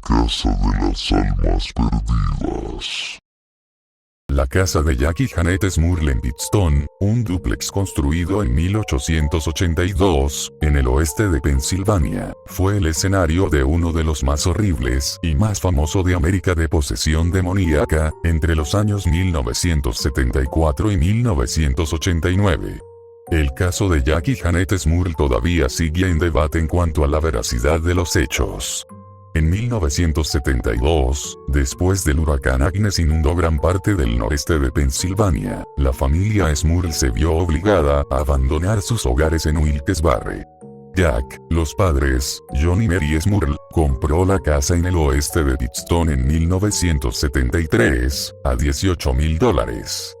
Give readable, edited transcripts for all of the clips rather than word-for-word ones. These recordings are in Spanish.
Casa de las Almas Perdidas. La casa de Jack y Janet Smurl en Pittston, un dúplex construido en 1882, en el oeste de Pensilvania, fue el escenario de uno de los más horribles y más famoso de América de posesión demoníaca, entre los años 1974 y 1989. El caso de Jack y Janet Smurl todavía sigue en debate en cuanto a la veracidad de los hechos. En 1972, después del huracán Agnes inundó gran parte del noreste de Pensilvania, la familia Smurl se vio obligada a abandonar sus hogares en Wilkes-Barre. Jack, los padres, John y Mary Smurl, compró la casa en el oeste de Pittston en 1973, a $18,000.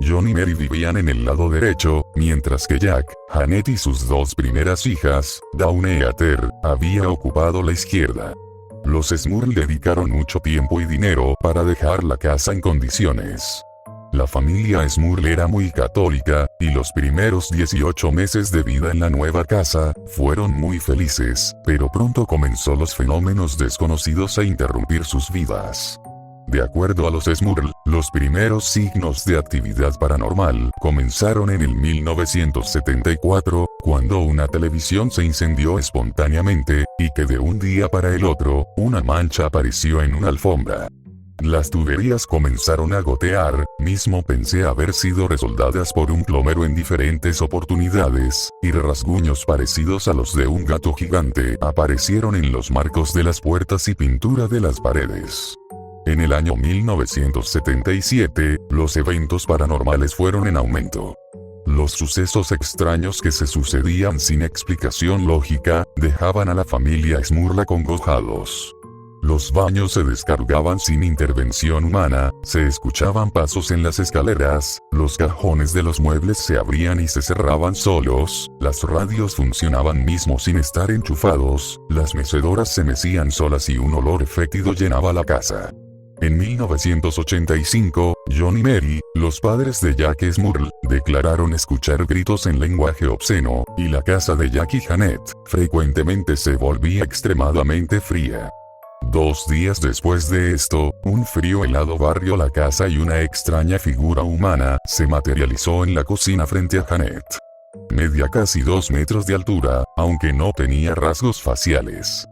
John y Mary vivían en el lado derecho, mientras que Jack, Janet y sus dos primeras hijas, Dawn y Heather, había ocupado la izquierda. Los Smurl dedicaron mucho tiempo y dinero para dejar la casa en condiciones. La familia Smurl era muy católica, y los primeros 18 meses de vida en la nueva casa fueron muy felices, pero pronto comenzó los fenómenos desconocidos a interrumpir sus vidas. De acuerdo a los Smurl, los primeros signos de actividad paranormal comenzaron en el 1974, cuando una televisión se incendió espontáneamente, y que de un día para el otro, una mancha apareció en una alfombra. Las tuberías comenzaron a gotear, mismo pensé haber sido resoldadas por un plomero en diferentes oportunidades, y rasguños parecidos a los de un gato gigante aparecieron en los marcos de las puertas y pintura de las paredes. En el año 1977, los eventos paranormales fueron en aumento. Los sucesos extraños que se sucedían sin explicación lógica, dejaban a la familia Smurl acongojados. Los baños se descargaban sin intervención humana, se escuchaban pasos en las escaleras, los cajones de los muebles se abrían y se cerraban solos, las radios funcionaban mismo sin estar enchufados, las mecedoras se mecían solas y un olor fétido llenaba la casa. En 1985, John y Mary, los padres de Jack Smurl, declararon escuchar gritos en lenguaje obsceno, y la casa de Jack y Janet frecuentemente se volvía extremadamente fría. 2 días después de esto, un frío helado barrió la casa y una extraña figura humana se materializó en la cocina frente a Janet. Medía casi 2 metros de altura, aunque no tenía rasgos faciales.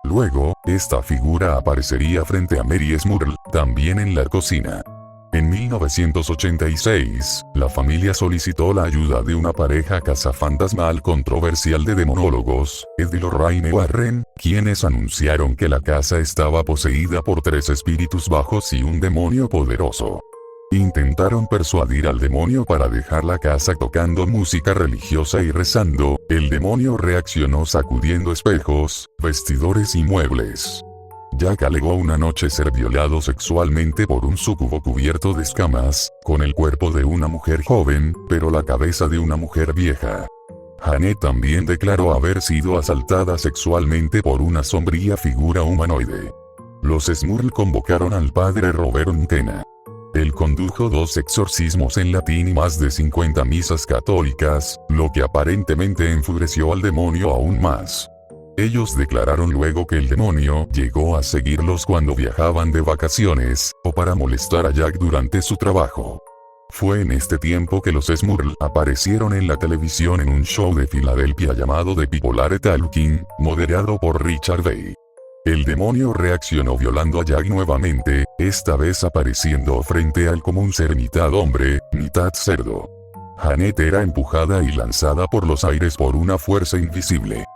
Luego, esta figura aparecería frente a Mary Smurl, también en la cocina. En 1986, la familia solicitó la ayuda de una pareja cazafantasmal controversial de demonólogos, Ed y Lorraine Warren, quienes anunciaron que la casa estaba poseída por 3 espíritus bajos y un demonio poderoso. Intentaron persuadir al demonio para dejar la casa tocando música religiosa y rezando. El demonio reaccionó sacudiendo espejos, vestidores y muebles. Jack alegó una noche ser violado sexualmente por un súcubo cubierto de escamas, con el cuerpo de una mujer joven, pero la cabeza de una mujer vieja. Janet también declaró haber sido asaltada sexualmente por una sombría figura humanoide. Los Smurl convocaron al padre Robert Untena. Él condujo 2 exorcismos en latín y más de 50 misas católicas, lo que aparentemente enfureció al demonio aún más. Ellos declararon luego que el demonio llegó a seguirlos cuando viajaban de vacaciones, o para molestar a Jack durante su trabajo. Fue en este tiempo que los Smurl aparecieron en la televisión en un show de Filadelfia llamado The People Are Talking, moderado por Richard Day. El demonio reaccionó violando a Jack nuevamente, esta vez apareciendo frente a él como un ser mitad hombre, mitad cerdo. Janet era empujada y lanzada por los aires por una fuerza invisible.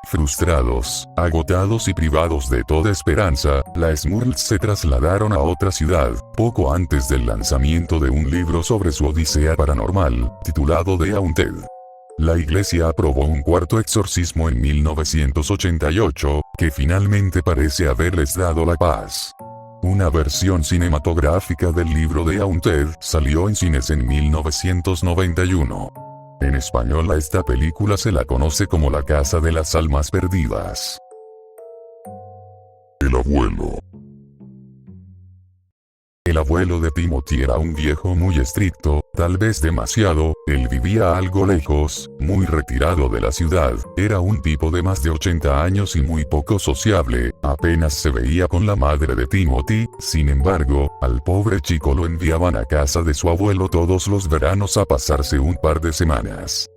Frustrados, agotados y privados de toda esperanza, las Smurls se trasladaron a otra ciudad, poco antes del lanzamiento de un libro sobre su odisea paranormal, titulado The Haunted. La iglesia aprobó un 4º exorcismo en 1988, que finalmente parece haberles dado la paz. Una versión cinematográfica del libro The Haunted salió en cines en 1991. En español a esta película se la conoce como La Casa de las Almas Perdidas. El abuelo. El abuelo de Timothy era un viejo muy estricto, tal vez demasiado. Él vivía algo lejos, muy retirado de la ciudad, era un tipo de más de 80 años y muy poco sociable, apenas se veía con la madre de Timothy. Sin embargo, al pobre chico lo enviaban a casa de su abuelo todos los veranos a pasarse un par de semanas.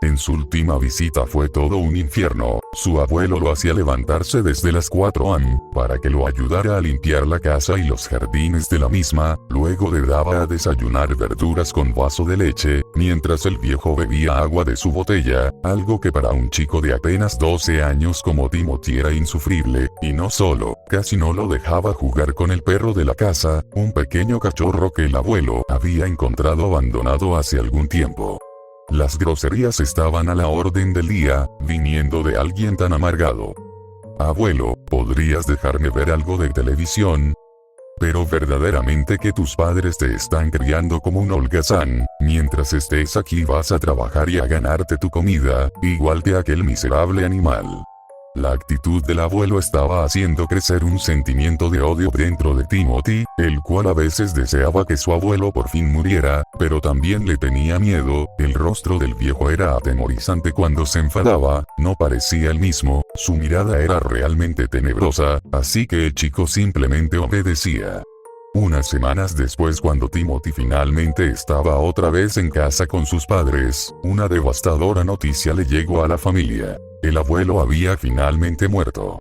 En su última visita fue todo un infierno. Su abuelo lo hacía levantarse desde las 4 am, para que lo ayudara a limpiar la casa y los jardines de la misma, luego le daba a desayunar verduras con vaso de leche, mientras el viejo bebía agua de su botella, algo que para un chico de apenas 12 años como Timothy era insufrible, y no solo, casi no lo dejaba jugar con el perro de la casa, un pequeño cachorro que el abuelo había encontrado abandonado hace algún tiempo. Las groserías estaban a la orden del día, viniendo de alguien tan amargado. Abuelo, ¿podrías dejarme ver algo de televisión? Pero verdaderamente que tus padres te están criando como un holgazán, mientras estés aquí vas a trabajar y a ganarte tu comida, igual que aquel miserable animal. La actitud del abuelo estaba haciendo crecer un sentimiento de odio dentro de Timothy, el cual a veces deseaba que su abuelo por fin muriera, pero también le tenía miedo. El rostro del viejo era atemorizante cuando se enfadaba, no parecía el mismo, su mirada era realmente tenebrosa, así que el chico simplemente obedecía. Unas semanas después, cuando Timothy finalmente estaba otra vez en casa con sus padres, una devastadora noticia le llegó a la familia. El abuelo había finalmente muerto.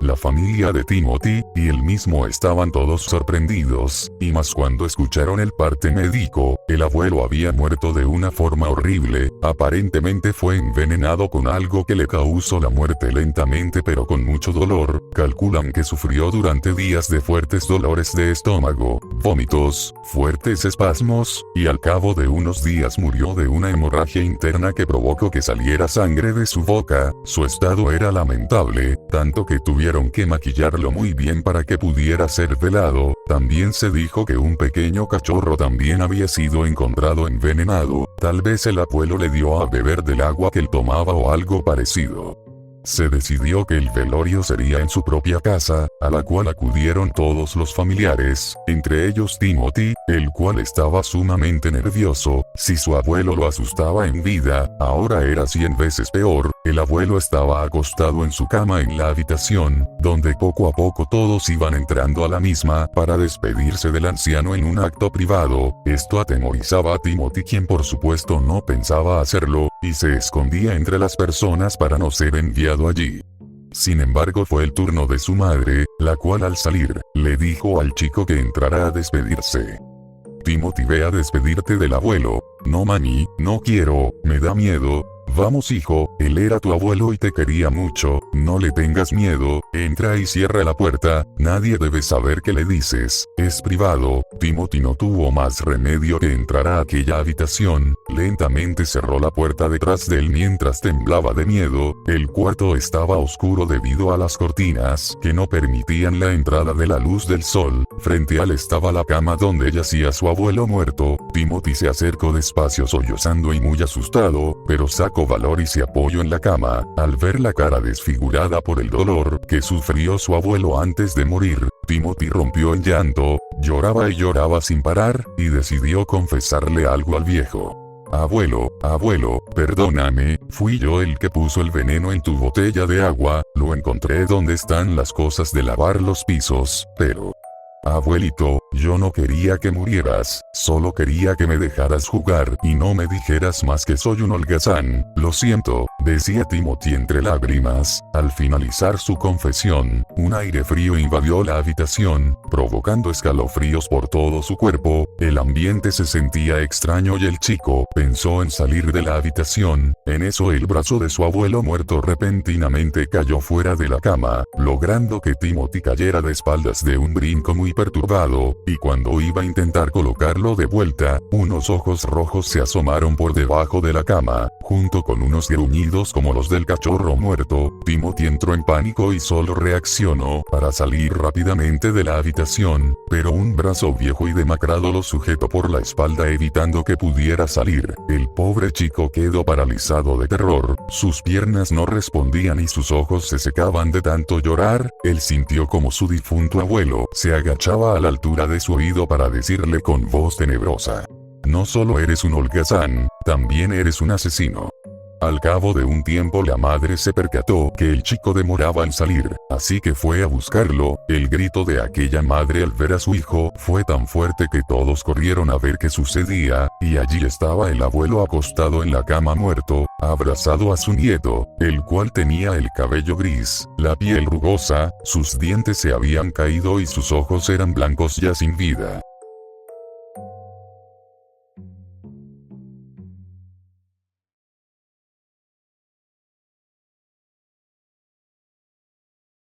La familia de Timothy y él mismo estaban todos sorprendidos, y más cuando escucharon el parte médico. El abuelo había muerto de una forma horrible, aparentemente fue envenenado con algo que le causó la muerte lentamente pero con mucho dolor. Calculan que sufrió durante días de fuertes dolores de estómago, vómitos, fuertes espasmos, y al cabo de unos días murió de una hemorragia interna que provocó que saliera sangre de su boca. Su estado era lamentable, tanto que tuvieron que maquillarlo muy bien para que pudiera ser velado. También se dijo que un pequeño cachorro también había sido encontrado envenenado, tal vez el abuelo le dio a beber del agua que él tomaba o algo parecido. Se decidió que el velorio sería en su propia casa, a la cual acudieron todos los familiares, entre ellos Timothy, el cual estaba sumamente nervioso. Si su abuelo lo asustaba en vida, ahora era 100 veces peor. El abuelo estaba acostado en su cama en la habitación, donde poco a poco todos iban entrando a la misma para despedirse del anciano en un acto privado. Esto atemorizaba a Timothy, quien por supuesto no pensaba hacerlo, y se escondía entre las personas para no ser enviado allí. Sin embargo, fue el turno de su madre, la cual al salir, le dijo al chico que entrara a despedirse. Timothy, ve a despedirte del abuelo. No mami, no quiero, me da miedo. Vamos hijo, él era tu abuelo y te quería mucho, no le tengas miedo, entra y cierra la puerta, nadie debe saber qué le dices, es privado. Timothy no tuvo más remedio que entrar a aquella habitación, lentamente cerró la puerta detrás de él mientras temblaba de miedo. El cuarto estaba oscuro debido a las cortinas que no permitían la entrada de la luz del sol. Frente a él estaba la cama donde yacía su abuelo muerto. Timothy se acercó despacio sollozando y muy asustado, pero sacó valor y se apoyó en la cama, al ver la cara desfigurada por el dolor que sufrió su abuelo antes de morir. Timothy rompió en llanto, lloraba y lloraba sin parar, y decidió confesarle algo al viejo. Abuelo, perdóname, fui yo el que puso el veneno en tu botella de agua, lo encontré donde están las cosas de lavar los pisos, pero... Abuelito, yo no quería que murieras, solo quería que me dejaras jugar y no me dijeras más que soy un holgazán. Lo siento, decía Timothy entre lágrimas. Al finalizar su confesión, un aire frío invadió la habitación, provocando escalofríos por todo su cuerpo. El ambiente se sentía extraño y el chico pensó en salir de la habitación. En eso el brazo de su abuelo muerto repentinamente cayó fuera de la cama, logrando que Timothy cayera de espaldas de un brinco muy perturbado, y cuando iba a intentar colocarlo de vuelta, unos ojos rojos se asomaron por debajo de la cama, junto con unos gruñidos como los del cachorro muerto. Timothy entró en pánico y solo reaccionó para salir rápidamente de la habitación, pero un brazo viejo y demacrado lo sujetó por la espalda evitando que pudiera salir. El pobre chico quedó paralizado de terror, sus piernas no respondían y sus ojos se secaban de tanto llorar. Él sintió como su difunto abuelo se agachaba a la altura de su oído para decirle con voz tenebrosa: no solo eres un holgazán, también eres un asesino. Al cabo de un tiempo la madre se percató que el chico demoraba en salir, así que fue a buscarlo. El grito de aquella madre al ver a su hijo fue tan fuerte que todos corrieron a ver qué sucedía, y allí estaba el abuelo acostado en la cama muerto, abrazado a su nieto, el cual tenía el cabello gris, la piel rugosa, sus dientes se habían caído y sus ojos eran blancos ya sin vida.